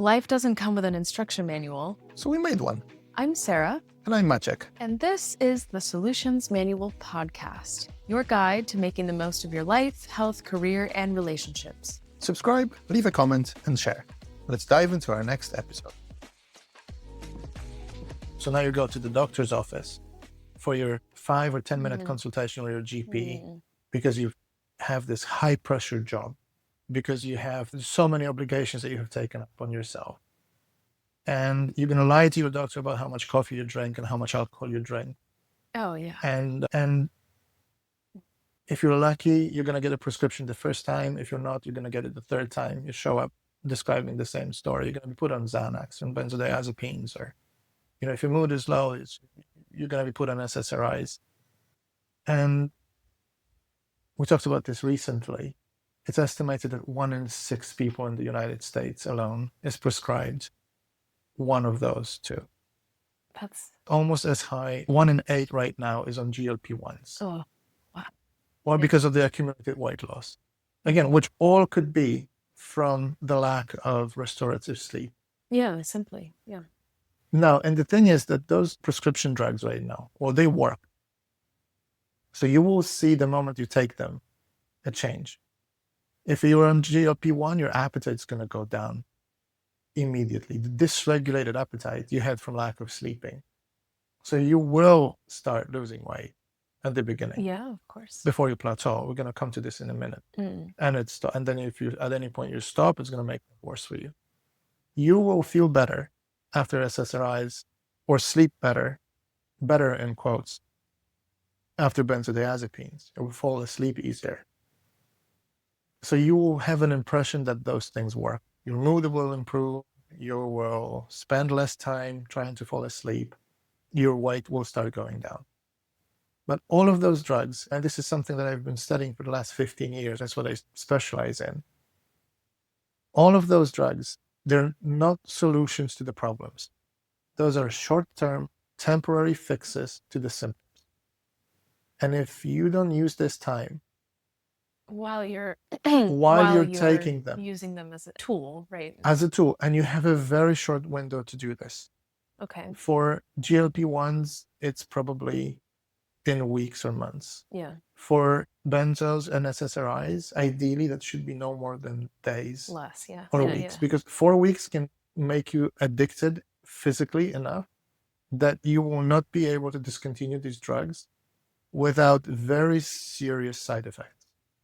Life doesn't come with an instruction manual. So we made one. I'm Sarah. And I'm Maciek. And this is the Solutions Manual Podcast, your guide to making the most of your life, health, career, and relationships. Subscribe, leave a comment, and share. Let's dive into our next episode. So now you go to the doctor's office for your 5 or 10 minute consultation with your GP because you have this high pressure job, because you have so many obligations that you have taken up on yourself. And you're going to lie to your doctor about how much coffee you drink and how much alcohol you drink. Oh, yeah. And if you're lucky, you're going to get a prescription the first time. If you're not, you're going to get it the third time. You show up describing the same story. You're going to be put on Xanax and benzodiazepines, or, if your mood is low, you're going to be put on SSRIs. And we talked about this recently. It's estimated that 1 in 6 people in the United States alone is prescribed one of those two. That's almost as high. 1 in 8 right now is on GLP-1s. Oh, wow. Or because of the accumulated weight loss. Again, which all could be from the lack of restorative sleep. Yeah, simply. Yeah. Now, and the thing is that those prescription drugs right now, they work. So you will see the moment you take them, a change. If you're on GLP-1, your appetite's going to go down immediately. The dysregulated appetite you had from lack of sleeping. So you will start losing weight at the beginning. Yeah, of course. Before you plateau. We're going to come to this in a minute. And then if you at any point you stop, it's going to make it worse for you. You will feel better after SSRIs, or sleep better in quotes, after benzodiazepines. You will fall asleep easier. So you will have an impression that those things work. Your mood will improve. You will spend less time trying to fall asleep. Your weight will start going down. But all of those drugs, and this is something that I've been studying for the last 15 years, that's what I specialize in. All of those drugs, they're not solutions to the problems. Those are short-term, temporary fixes to the symptoms. And if you don't use this time, while you're taking them, using them as a tool, right? As a tool, and you have a very short window to do this. Okay. For GLP-1s, it's probably in weeks or months. Yeah. For benzos and SSRIs, ideally that should be no more than days. Less, yeah. Or weeks, because 4 weeks can make you addicted physically enough that you will not be able to discontinue these drugs without very serious side effects.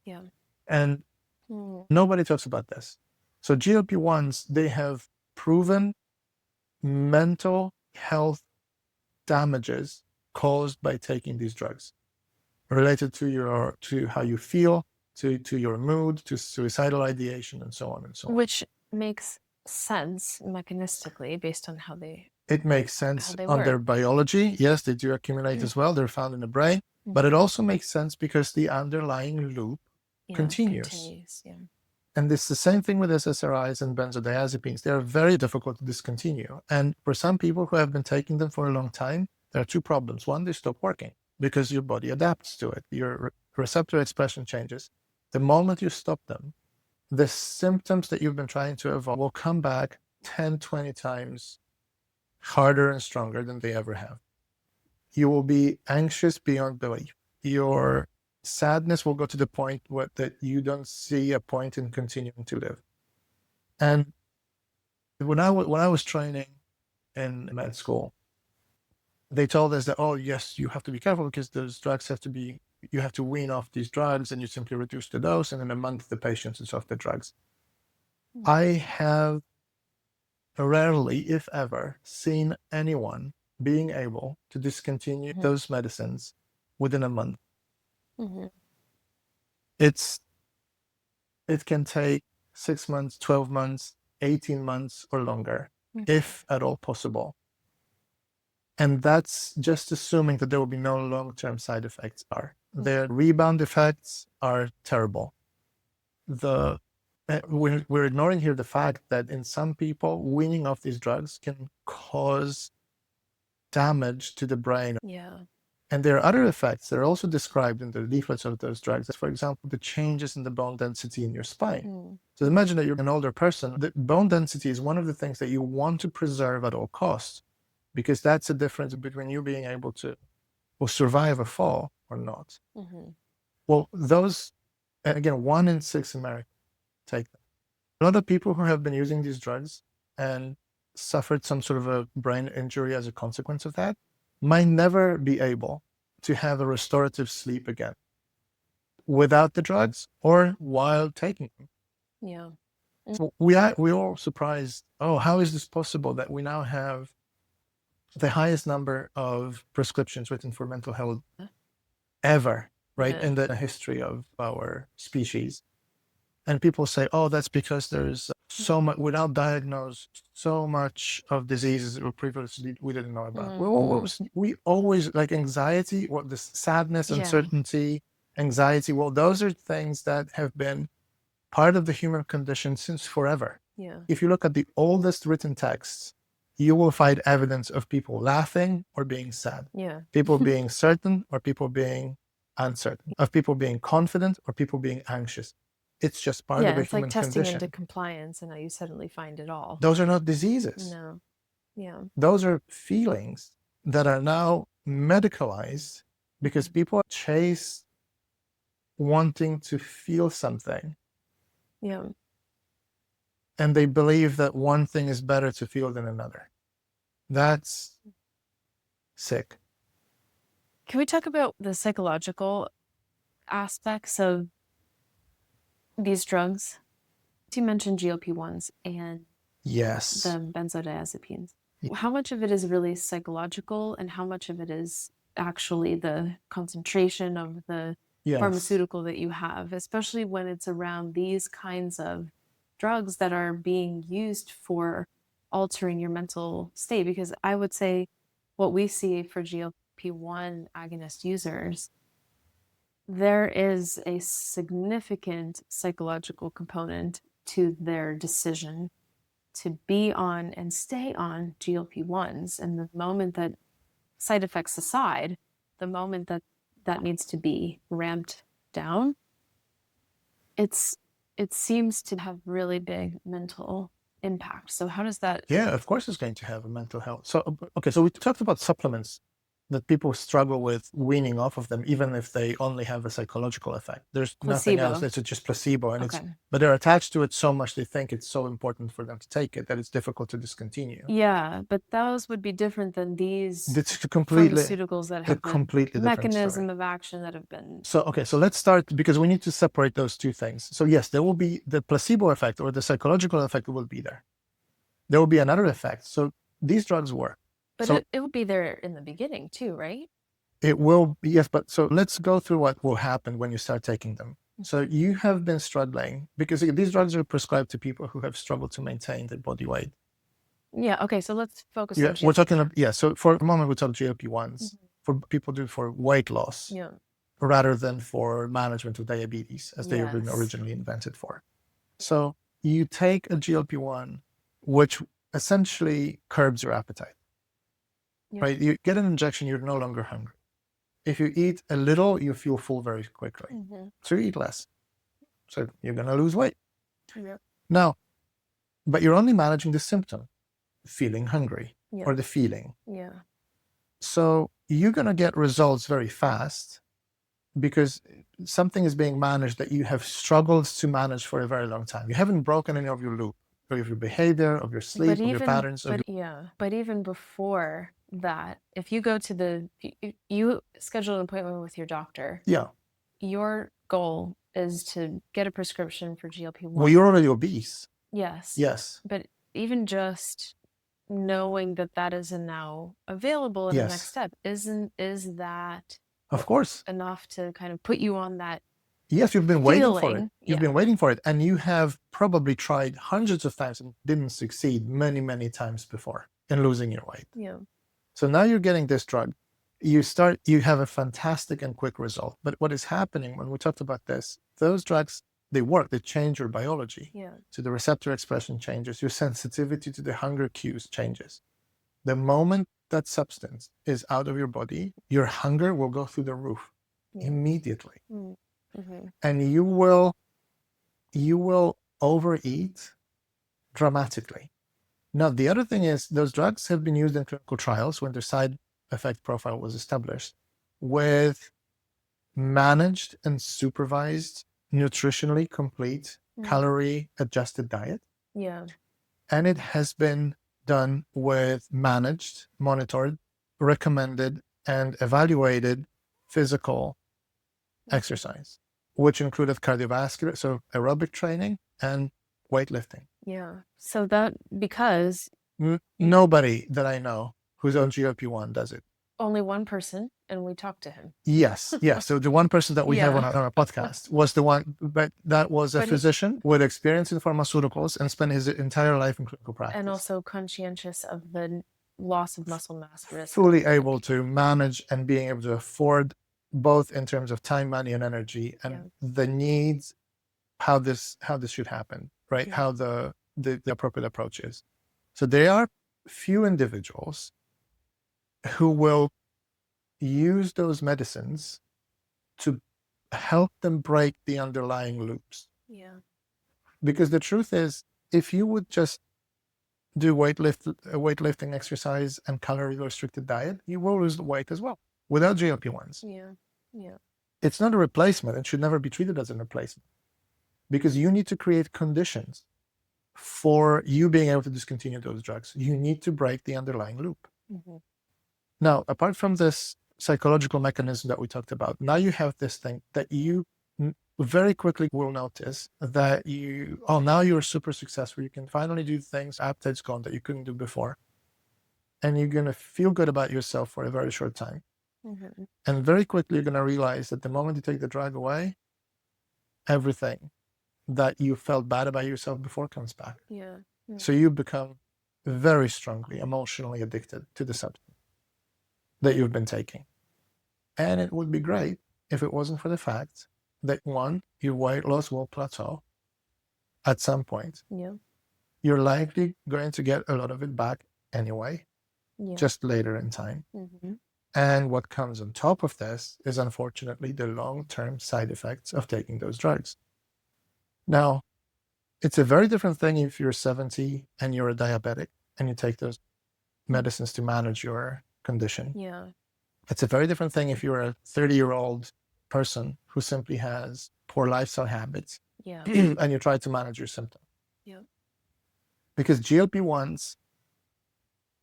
Yeah. And nobody talks about this. So GLP-1s, they have proven mental health damages caused by taking these drugs, related to how you feel, to your mood, to suicidal ideation, and so on and so on. Which makes sense mechanistically based on how they... It makes sense on their biology. Yes, they do accumulate as well. They're found in the brain. But it also makes sense because the underlying loop continues. Yeah. And it's the same thing with SSRIs and benzodiazepines. They're very difficult to discontinue. And for some people who have been taking them for a long time, there are 2 problems. One, they stop working because your body adapts to it. Your receptor expression changes. The moment you stop them, the symptoms that you've been trying to avoid will come back 10, 20 times harder and stronger than they ever have. You will be anxious beyond belief. Your sadness will go to the point that you don't see a point in continuing to live. And when I was training in med school, they told us that, yes, you have to be careful because those drugs you have to wean off these drugs, and you simply reduce the dose, and in a month the patient is off the drugs. I have rarely, if ever, seen anyone being able to discontinue those medicines within a month. It can take 6 months, 12 months, 18 months or longer, if at all possible. And that's just assuming that there will be no long-term side effects. Their rebound effects are terrible. We're ignoring here the fact that in some people, weaning off these drugs can cause damage to the brain. Yeah. And there are other effects that are also described in the leaflets of those drugs. For example, the changes in the bone density in your spine. So imagine that you're an older person. The bone density is one of the things that you want to preserve at all costs, because that's the difference between you being able to survive a fall or not. Well, those, and again, 1 in 6 Americans take them. A lot of people who have been using these drugs and suffered some sort of a brain injury as a consequence of that might never be able to have a restorative sleep again without the drugs or while taking them. Yeah. So we're all surprised. Oh, how is this possible that we now have the highest number of prescriptions written for mental health ever, right, in the history of our species? And people say, oh, that's because there's so much, we now diagnose so much of diseases that previously we didn't know about. We always, like anxiety, what the sadness, uncertainty, anxiety, well, those are things that have been part of the human condition since forever. If you look at the oldest written texts, you will find evidence of people laughing or being sad, people being certain or people being uncertain, of people being confident or people being anxious. It's just part of a it's human like testing condition. into compliance, and now you suddenly find it all. Those are not diseases. No. Those are feelings that are now medicalized because people chase wanting to feel something. And they believe that one thing is better to feel than another. That's sick. Can we talk about the psychological aspects of these drugs? You mentioned GLP-1s and the benzodiazepines. How much of it is really psychological and how much of it is actually the concentration of the pharmaceutical that you have, especially when it's around these kinds of drugs that are being used for altering your mental state? Because I would say what we see for GLP-1 agonist users, there is a significant psychological component to their decision to be on and stay on GLP-1s. And the moment that, side effects aside, the moment that that needs to be ramped down, it seems to have really big mental impact. So how does that? Yeah, of course it's going to have a mental health. So, okay, so we talked about supplements that people struggle with weaning off of them, even if they only have a psychological effect. There's nothing else. It's just placebo. And but they're attached to it so much, they think it's so important for them to take it that it's difficult to discontinue. Yeah, but those would be different than these completely, pharmaceuticals that have completely the mechanism of action that have been. So, okay, so let's start, because we need to separate those two things. So yes, there will be the placebo effect or the psychological effect will be there. There will be another effect. So these drugs work. But it will be there in the beginning too, right? It will be, yes. But so let's go through what will happen when you start taking them. So you have been struggling, because these drugs are prescribed to people who have struggled to maintain their body weight. Yeah. Okay. So let's focus on GLP. We're talking about, so for a moment, we talk GLP-1s for people do for weight loss rather than for management of diabetes, as they were originally invented for. So you take a GLP-1, which essentially curbs your appetite. Right? You get an injection, you're no longer hungry. If you eat a little, you feel full very quickly. So you eat less. So you're going to lose weight. Now, but you're only managing the symptom, feeling hungry or the feeling. So you're going to get results very fast because something is being managed that you have struggled to manage for a very long time. You haven't broken any of your loop, of your behavior, of your sleep, of your patterns. But even before that, if you go to you schedule an appointment with your doctor, your goal is to get a prescription for GLP-1. Well, you're already obese. Yes. But even just knowing that that is now available in the next step, is that of course enough to kind of put you on that? Yes, you've been waiting for it. You've been waiting for it, and you have probably tried hundreds of times and didn't succeed many, many times before in losing your weight. So now you're getting this drug. You have a fantastic and quick result. But what is happening when we talked about this, those drugs, they work, they change your biology. So the receptor expression changes, your sensitivity to the hunger cues changes. The moment that substance is out of your body, your hunger will go through the roof immediately. Mm-hmm. And you will overeat dramatically. Now, the other thing is those drugs have been used in clinical trials when their side effect profile was established with managed and supervised, nutritionally complete, calorie adjusted diet. Yeah. And it has been done with managed, monitored, recommended, and evaluated physical exercise, which included cardiovascular, so aerobic training and weightlifting. Yeah. So that, because Nobody that I know who's on GLP-1 does it. only one person, and we talked to him. Yes. So the one person that we have on our podcast was the one, but that was a physician with experience in pharmaceuticals and spent his entire life in clinical practice. And also conscientious of the loss of muscle mass risk. Fully able to manage and being able to afford both in terms of time, money, and energy, and the needs, how this should happen, right? How the appropriate approach is. So there are few individuals who will use those medicines to help them break the underlying loops. Yeah. Because the truth is, if you would just do weightlifting exercise and calorie restricted diet, you will lose the weight as well without GLP-1s. Yeah. It's not a replacement. It should never be treated as a replacement, because you need to create conditions for you being able to discontinue those drugs. You need to break the underlying loop. Now, apart from this psychological mechanism that we talked about, now you have this thing that you very quickly will notice that now you're super successful. You can finally do things, appetite's gone, that you couldn't do before. And you're going to feel good about yourself for a very short time. And very quickly, you're going to realize that the moment you take the drug away, everything that you felt bad about yourself before comes back. So you become very strongly emotionally addicted to the substance that you've been taking. And it would be great if it wasn't for the fact that, one, your weight loss will plateau at some point. You're likely going to get a lot of it back anyway, just later in time. And what comes on top of this is, unfortunately, the long-term side effects of taking those drugs. Now, it's a very different thing if you're 70 and you're a diabetic and you take those medicines to manage your condition. It's a very different thing if you're a 30-year-old person who simply has poor lifestyle habits and you try to manage your symptom. Because GLP-1s,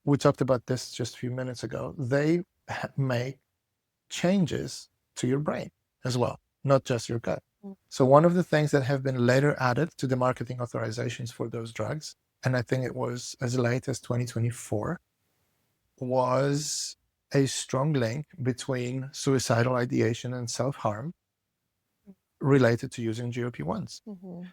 we talked about this just a few minutes ago, they make changes to your brain as well, not just your gut. So one of the things that have been later added to the marketing authorizations for those drugs, and I think it was as late as 2024, was a strong link between suicidal ideation and self-harm related to using GLP-1s.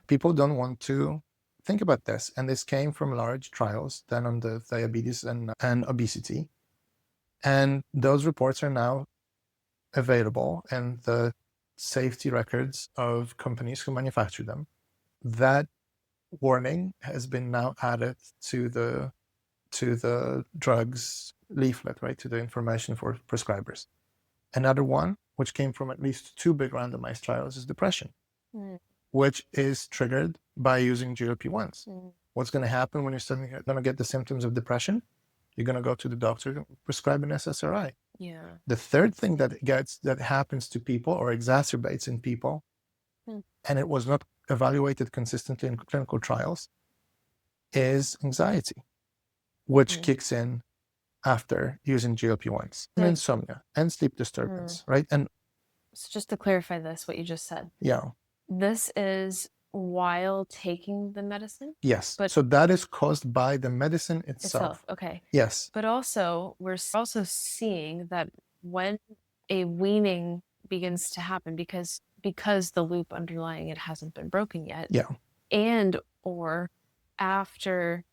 People don't want to think about this, and this came from large trials done on the diabetes and obesity. And those reports are now available, and the safety records of companies who manufacture them. That warning has been now added to the drugs leaflet, right, to the information for prescribers. Another one, which came from at least 2 big randomized trials, is depression, which is triggered by using GLP-1s. What's going to happen when you're suddenly going to get the symptoms of depression? You're going to go to the doctor and prescribe an SSRI. The third thing that happens to people or exacerbates in people, and it was not evaluated consistently in clinical trials, is anxiety, which kicks in after using GLP-1s, and insomnia and sleep disturbance, right? And so just to clarify what you just said. This is while taking the medicine? Yes. So that is caused by the medicine itself. Okay. Yes. But also, we're also seeing that when a weaning begins to happen, because the loop underlying it hasn't been broken yet. And or after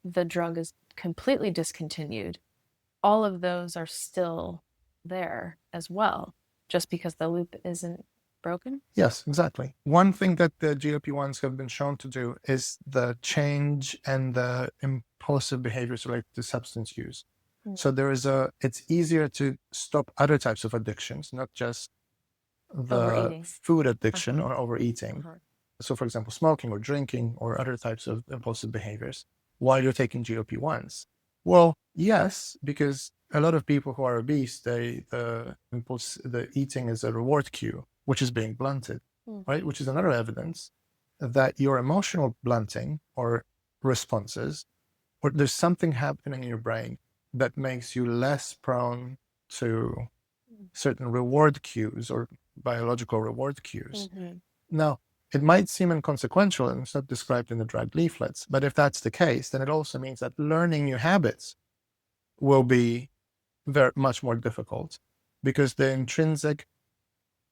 the drug is completely discontinued, all of those are still there as well, just because the loop isn't broken? Yes, exactly. One thing that the GLP-1s have been shown to do is the change and the impulsive behaviors related to substance use. So it's easier to stop other types of addictions, not just the Overeating. food addiction or overeating. So for example, smoking or drinking or other types of impulsive behaviors while you're taking GLP-1s. Well, yes, because a lot of people who are obese, the eating is a reward cue, which is being blunted, right? Which is another evidence that your emotional blunting or responses, or there's something happening in your brain that makes you less prone to certain reward cues or biological reward cues. Now, it might seem inconsequential and it's not described in the drug leaflets, but if that's the case, then it also means that learning new habits will be very much more difficult because the intrinsic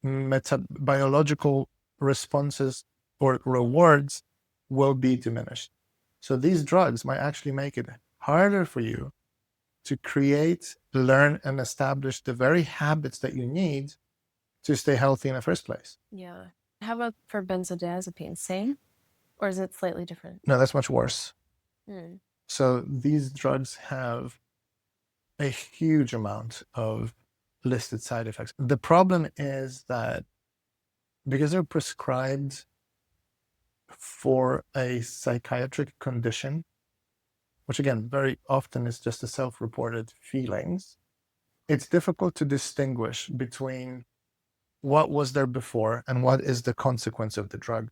biological responses or rewards will be diminished. So these drugs might actually make it harder for you to create, learn, and establish the very habits that you need to stay healthy in the first place. Yeah. How about for benzodiazepines? Same? Or is it slightly different? No, that's much worse. So these drugs have a huge amount of listed side effects. The problem is that because they're prescribed for a psychiatric condition, which again, very often is just a self-reported feelings, it's difficult to distinguish between what was there before and what is the consequence of the drug.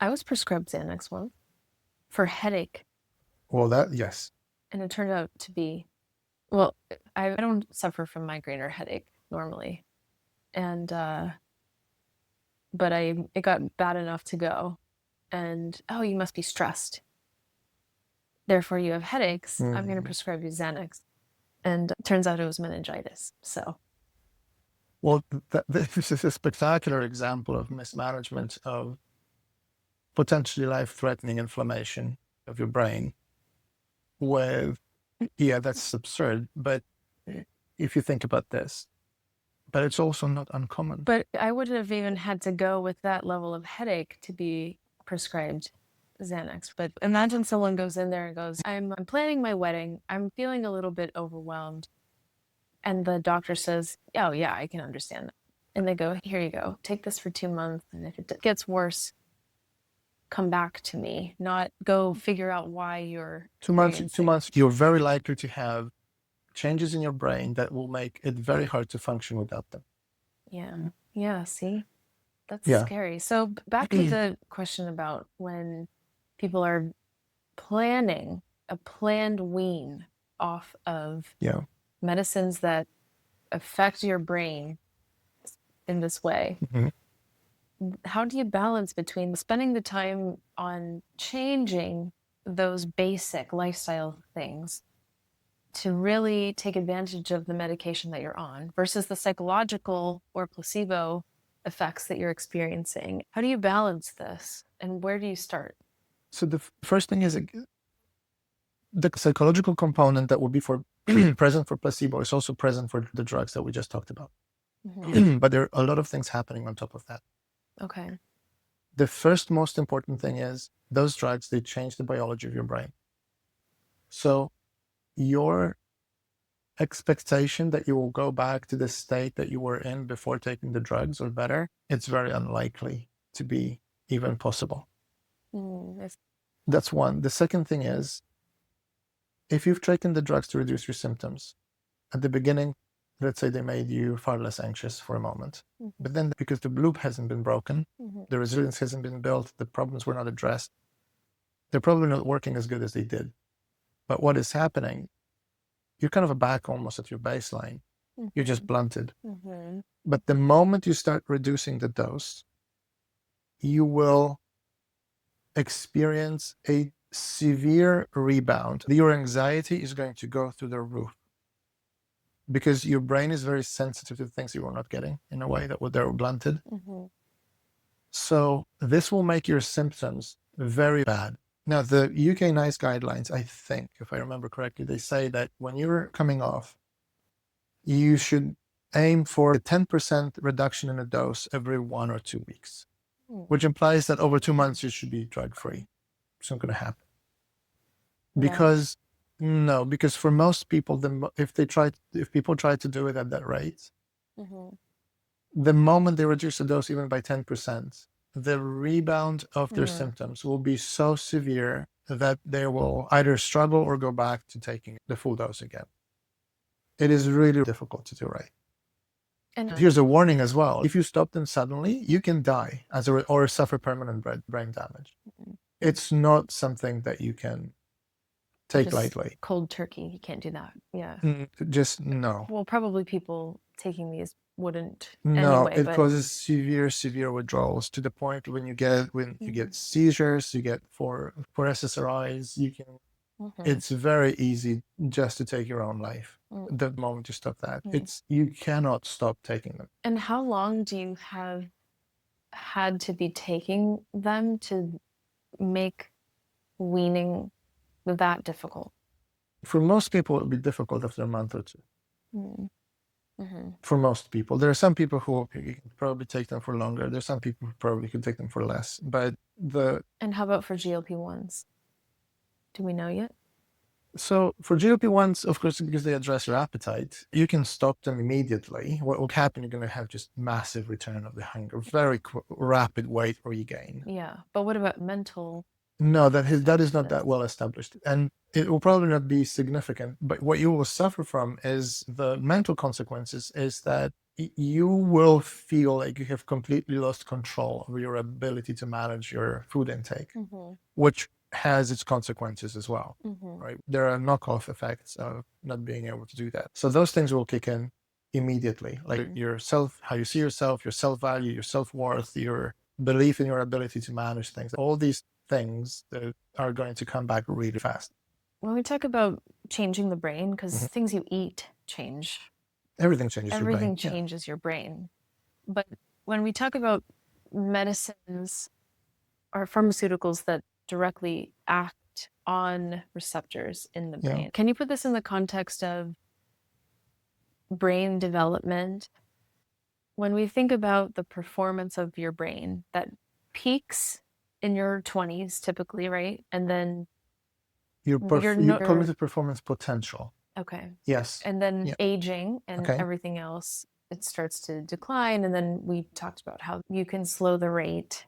I was prescribed Xanax once for headache. Well, yes. And it turned out to be, well, I don't suffer from migraine or headache normally. And, but it got bad enough to go. And, oh, you must be stressed. Therefore, you have headaches. I'm going to prescribe you Xanax. And it turns out it was meningitis. So. Well, this is a spectacular example of mismanagement of potentially life-threatening inflammation of your brain with, yeah, that's absurd. But if you think about this, but it's also not uncommon. But I wouldn't have even had to go with that level of headache to be prescribed Xanax. But imagine someone goes in there and goes, I'm planning my wedding. I'm feeling a little bit overwhelmed. And the doctor says, oh, yeah, I can understand that. And they go, here you go. Take this for 2 months. And if it gets worse, come back to me, not go figure out why you're 2 months, you're very likely to have changes in your brain that will make it very hard to function without them. Yeah, see? That's scary. So back to the question about when people are planning a planned wean off of medicines that affect your brain in this way. How do you balance between spending the time on changing those basic lifestyle things to really take advantage of the medication that you're on versus the psychological or placebo effects that you're experiencing? How do you balance this and where do you start? So the first thing is the psychological component that would be for present for placebo is also present for the drugs that we just talked about. But there are a lot of things happening on top of that. Okay. The first most important thing is those drugs, they change the biology of your brain. So your expectation that you will go back to the state that you were in before taking the drugs or better, it's very unlikely to be even possible. That's one. The second thing is, if you've taken the drugs to reduce your symptoms, at the beginning, let's say they made you far less anxious for a moment. But then because the loop hasn't been broken, the resilience hasn't been built, the problems were not addressed, they're probably not working as good as they did. But what is happening, you're kind of back almost at your baseline. You're just blunted. But the moment you start reducing the dose, you will experience a severe rebound. Your anxiety is going to go through the roof because your brain is very sensitive to things you are not getting in a way that they're blunted. So this will make your symptoms very bad. Now, the UK NICE guidelines, I think, if I remember correctly, they say that when you're coming off, you should aim for a 10% reduction in a dose every 1 or 2 weeks, which implies that over 2 months, you should be drug-free. It's not going to happen. Because No, because for most people, if people try to do it at that rate, the moment they reduce the dose even by 10%, the rebound of their symptoms will be so severe that they will either struggle or go back to taking the full dose again. It is really difficult to do right. And here's a warning as well. If you stop them suddenly, you can die or suffer permanent brain damage. It's not something that you can take lightly. Cold turkey, you can't do that. Yeah. Just no. Well, probably people taking these wouldn't No, anyway, it causes severe withdrawals to the point when you get seizures, you get for SSRIs, you can. It's very easy just to take your own life the moment you stop that. You cannot stop taking them. And how long do you have had to be taking them to make weaning that difficult? For most people, it would be difficult after a month or two. For most people. There are some people who you can probably take them for longer. There's some people who probably could take them for less. And how about for GLP-1s? Do we know yet? So for GLP-1s, of course, because they address your appetite, you can stop them immediately. What will happen, you're going to have just massive return of the hunger, very rapid weight regain. Yeah, but what about mental? No, that is not that well established. And it will probably not be significant. But what you will suffer from is the mental consequences is that you will feel like you have completely lost control of your ability to manage your food intake, which has its consequences as well, right? There are knockoff effects of not being able to do that. So those things will kick in immediately, like how you see yourself, your self-value, your self-worth, your belief in your ability to manage things. All these things that are going to come back really fast. When we talk about changing the brain, because things you eat change. Everything changes your brain. Everything changes your brain. But when we talk about medicines or pharmaceuticals that directly act on receptors in the brain, can you put this in the context of brain development? When we think about the performance of your brain, that peaks in your 20s typically, right? And then your cognitive performance potential. Okay. Yes. And then aging and everything else, it starts to decline. And then we talked about how you can slow the rate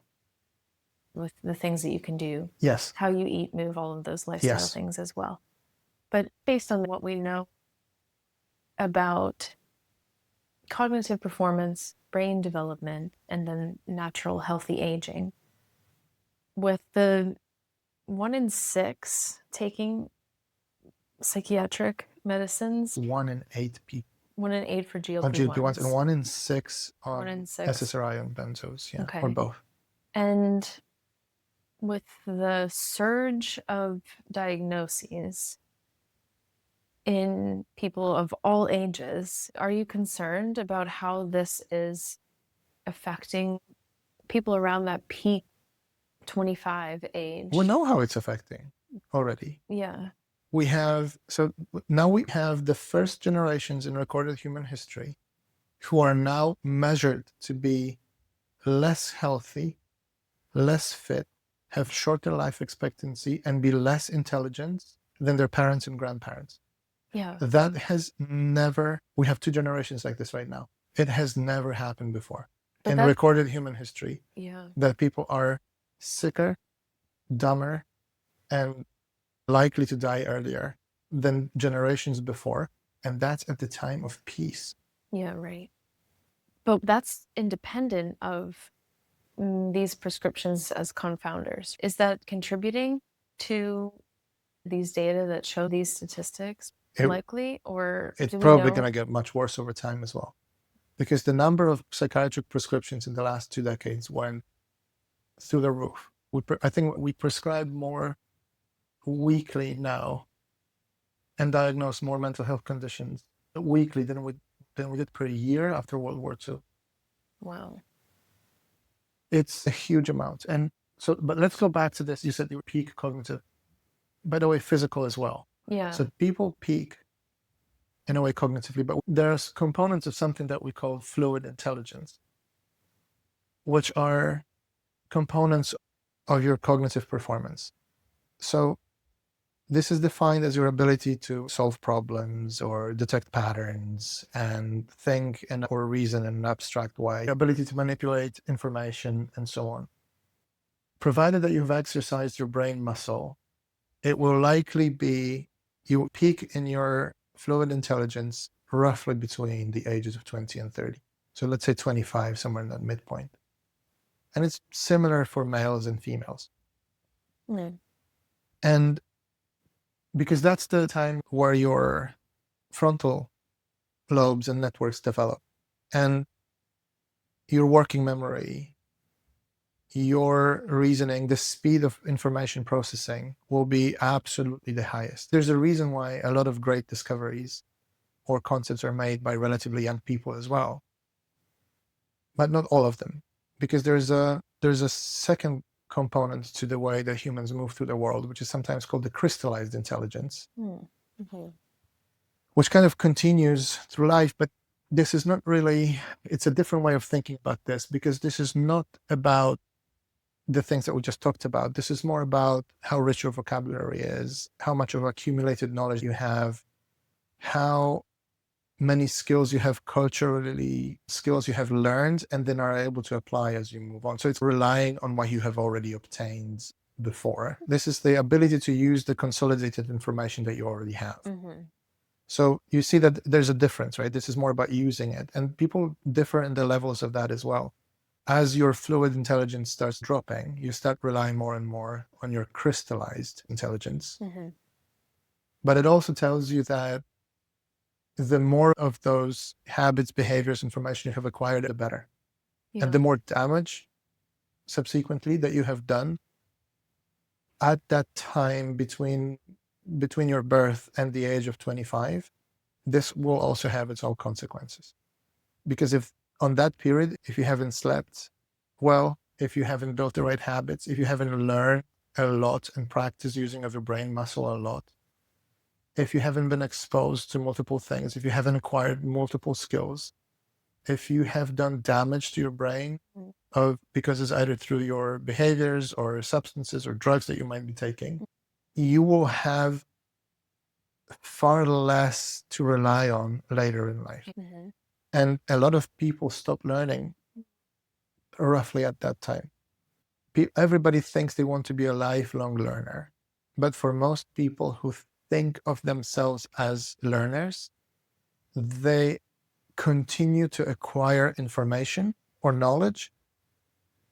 with the things that you can do. Yes. How you eat, move, all of those lifestyle things as well. But based on what we know about cognitive performance, brain development, and then natural healthy aging, with the 1 in 6 taking psychiatric medicines. 1 in 8 people. 1 in 8 for GLP-1s. On GLP-1s and 1 in 6 on SSRI and benzos, or both. And with the surge of diagnoses in people of all ages, are you concerned about how this is affecting people around that peak 25 age? We know how it's affecting already. Yeah. Now we have the first generations in recorded human history who are now measured to be less healthy, less fit, have shorter life expectancy, and be less intelligent than their parents and grandparents. Yeah. That has never, we have 2 generations like this right now. It has never happened before in recorded human history. Yeah. That people are sicker, dumber, and likely to die earlier than generations before. And that's at the time of peace. Yeah, right. But that's independent of these prescriptions as confounders. Is that contributing to these data that show these statistics likely? Or it's probably going to get much worse over time as well. Because the number of psychiatric prescriptions in the last 2 decades went through the roof. I think we prescribe more weekly now and diagnose more mental health conditions weekly than we did per year after World War II. Wow. It's a huge amount. And so, but let's go back to this. You said you peak cognitive. By the way, physical as well. Yeah. So people peak in a way cognitively, but there's components of something that we call fluid intelligence, which are components of your cognitive performance. So This is defined as your ability to solve problems or detect patterns and think or reason in an abstract way, your ability to manipulate information, and so on. Provided that you've exercised your brain muscle, it will likely be you peak in your fluid intelligence roughly between the ages of 20 and 30. So let's say 25, somewhere in that midpoint. And it's similar for males and females. And because that's the time where your frontal lobes and networks develop, and your working memory, your reasoning, the speed of information processing will be absolutely the highest. There's a reason why a lot of great discoveries or concepts are made by relatively young people as well, but not all of them, because there's a second component to the way that humans move through the world, which is sometimes called the crystallized intelligence, which kind of continues through life. But this is not really, it's a different way of thinking about this, because this is not about the things that we just talked about. This is more about how rich your vocabulary is, how much of accumulated knowledge you have, how many skills you have culturally, skills you have learned, and then are able to apply as you move on. So it's relying on what you have already obtained before. This is the ability to use the consolidated information that you already have. So you see that there's a difference, right? This is more about using it. And people differ in the levels of that as well. As your fluid intelligence starts dropping, you start relying more and more on your crystallized intelligence. But it also tells you that the more of those habits, behaviors, information you have acquired, the better. And the more damage subsequently that you have done at that time between your birth and the age of 25, this will also have its own consequences. Because if on that period, if you haven't slept well, if you haven't built the right habits, if you haven't learned a lot and practiced using of your brain muscle a lot, if you haven't been exposed to multiple things, if you haven't acquired multiple skills, if you have done damage to your brain because it's either through your behaviors or substances or drugs that you might be taking, you will have far less to rely on later in life. And a lot of people stop learning roughly at that time. Everybody thinks they want to be a lifelong learner. But for most people who think of themselves as learners, they continue to acquire information or knowledge,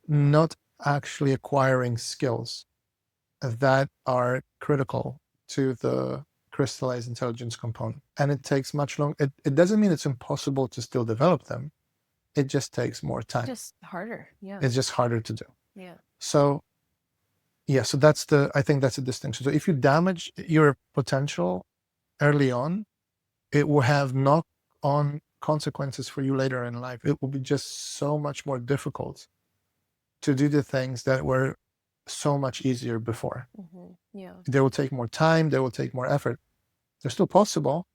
not actually acquiring skills that are critical to the crystallized intelligence component. And it takes much longer. It doesn't mean it's impossible to still develop them. It just takes more time. Just harder. Yeah. It's just harder to do. Yeah. So I think that's a distinction. So if you damage your potential early on, it will have knock-on consequences for you later in life. It will be just so much more difficult to do the things that were so much easier before. They will take more time. They will take more effort. They're still possible.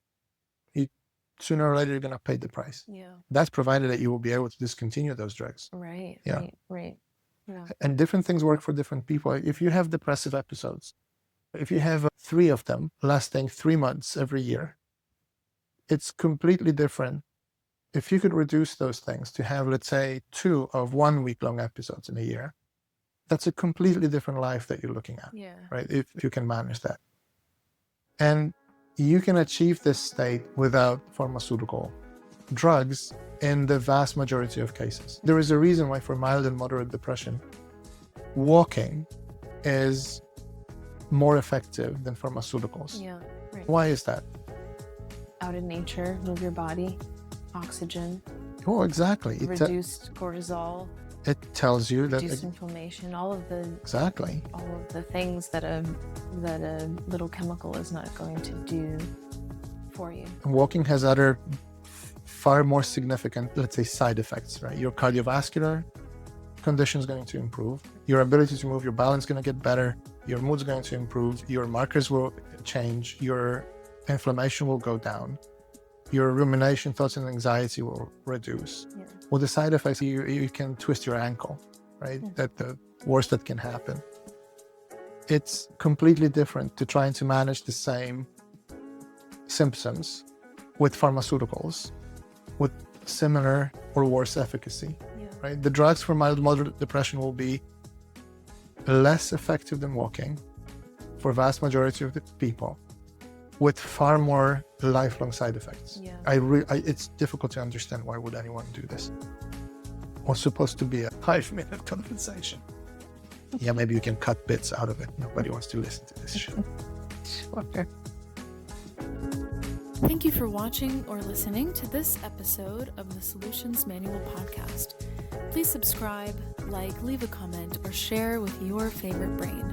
Sooner or later, you're going to pay the price. That's provided that you will be able to discontinue those drugs. Right. Yeah. And different things work for different people. If you have depressive episodes, if you have 3 of them lasting 3 months every year, it's completely different. If you could reduce those things to have, let's say, 2 of 1 week-long episodes in a year, that's a completely different life that you're looking at, right? If you can manage that. And you can achieve this state without pharmaceutical drugs in the vast majority of cases. There is a reason why for mild and moderate depression, walking is more effective than pharmaceuticals. Yeah. Right. Why is that? Out in nature, move your body, oxygen. Oh, exactly. Reduced cortisol. It tells you that reduced inflammation. All of the things that a little chemical is not going to do for you. Walking has other far more significant, let's say, side effects, right? Your cardiovascular condition is going to improve. Your ability to move your balance is going to get better. Your mood's going to improve. Your markers will change. Your inflammation will go down. Your rumination, thoughts, and anxiety will reduce. Yeah. Well, the side effects, you can twist your ankle, right? That's the worst that can happen. it's completely different to trying to manage the same symptoms with pharmaceuticals with similar or worse efficacy, right? The drugs for mild moderate depression will be less effective than walking for vast majority of the people, with far more lifelong side effects. It's difficult to understand why would anyone do this. What's supposed to be a 5-minute conversation. Yeah, maybe you can cut bits out of it. Nobody wants to listen to this shit. Sure. Thank you for watching or listening to this episode of the Solutions Manual podcast. Please subscribe, like, leave a comment, or share with your favorite brain.